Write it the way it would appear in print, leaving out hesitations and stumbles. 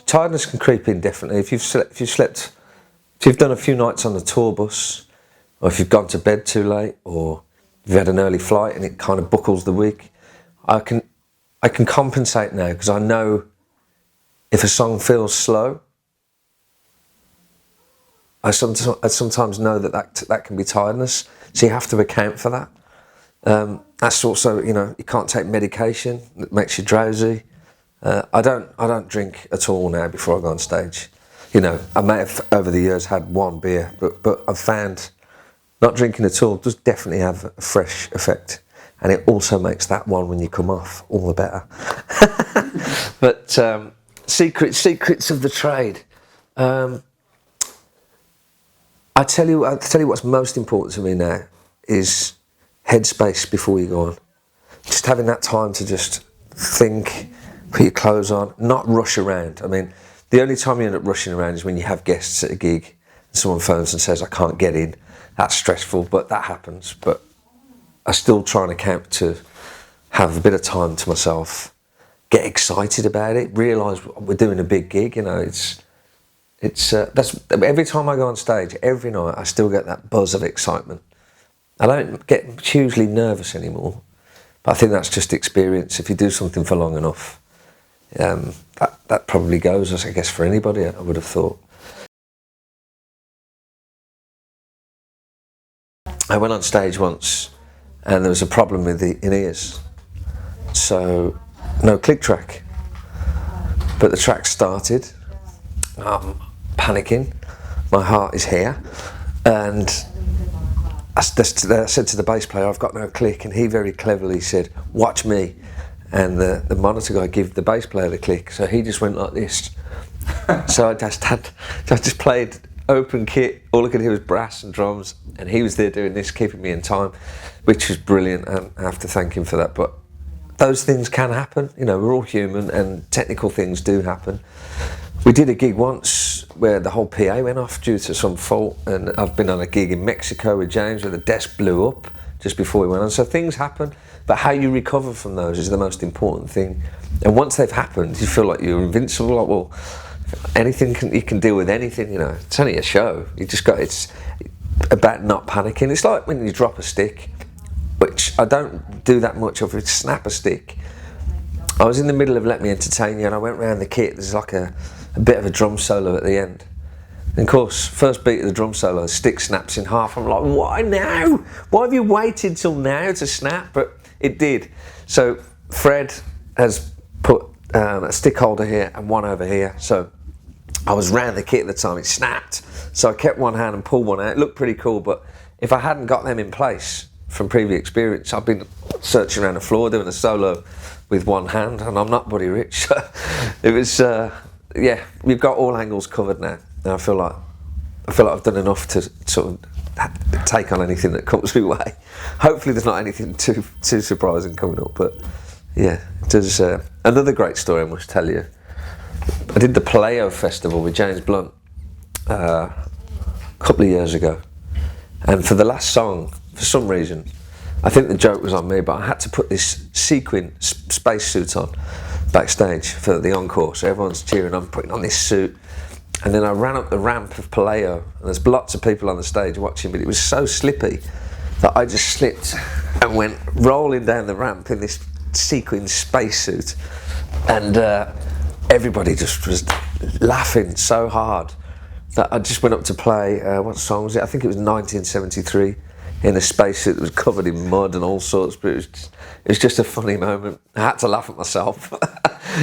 tiredness can creep in definitely. If you've done a few nights on the tour bus, or if you've gone to bed too late, or you've had an early flight and it kind of buckles the week, I can compensate now, because I know if a song feels slow, I sometimes know that can be tiredness, so you have to account for that. That's also, you can't take medication that makes you drowsy. I don't drink at all now before I go on stage. I may have over the years had one beer, but I've found not drinking at all does definitely have a fresh effect, and it also makes that one when you come off all the better. But secrets of the trade. I tell you what's most important to me now is headspace before you go on. Just having that time to just think, put your clothes on, not rush around. I mean, the only time you end up rushing around is when you have guests at a gig and someone phones and says, I can't get in. That's stressful, but that happens. But I still try and account to have a bit of time to myself, get excited about it, realise we're doing a big gig. That's every time I go on stage, every night, I still get that buzz of excitement. I don't get hugely nervous anymore, but I think that's just experience. If you do something for long enough, that probably goes, I guess, for anybody, I would have thought. I went on stage once and there was a problem with the in-ears, so no click track, but the track started. I'm panicking, my heart is here, and I said to the bass player, I've got no click, and he very cleverly said, watch me, and the monitor guy gave the bass player the click, so he just went like this. So I just played open kit, all I could hear was brass and drums, and he was there doing this, keeping me in time, which was brilliant, and I have to thank him for that. But those things can happen, we're all human, and technical things do happen. We did a gig once where the whole PA went off due to some fault, and I've been on a gig in Mexico with James where the desk blew up just before we went on. So things happen, but how you recover from those is the most important thing. And once they've happened, you feel like you're invincible. Like, well, you can deal with anything. It's only a show. It's about not panicking. It's like when you drop a stick, which I don't do that much of. It's snap a stick. I was in the middle of Let Me Entertain You, and I went round the kit. There's like a bit of a drum solo at the end. And of course, first beat of the drum solo, the stick snaps in half. I'm like, why now? Why have you waited till now to snap? But it did. So Fred has put a stick holder here and one over here. So I was round the kit at the time, it snapped. So I kept one hand and pulled one out. It looked pretty cool, but if I hadn't got them in place from previous experience, I've been searching around the floor doing a solo with one hand, and I'm not Buddy Rich. It was, we've got all angles covered now. And I feel like I've done enough to sort of take on anything that comes my way. Hopefully there's not anything too surprising coming up, but yeah, there's another great story I must tell you. I did the Paleo Festival with James Blunt a couple of years ago, and for the last song, for some reason, I think the joke was on me, but I had to put this sequin spacesuit on backstage for the encore, so everyone's cheering, I'm putting on this suit, and then I ran up the ramp of Paleo, and there's lots of people on the stage watching, but it was so slippy that I just slipped and went rolling down the ramp in this sequin spacesuit, and everybody just was laughing so hard that I just went up to play, what song was it? I think it was 1973, in a spacesuit that was covered in mud and all sorts, but it was just a funny moment. I had to laugh at myself.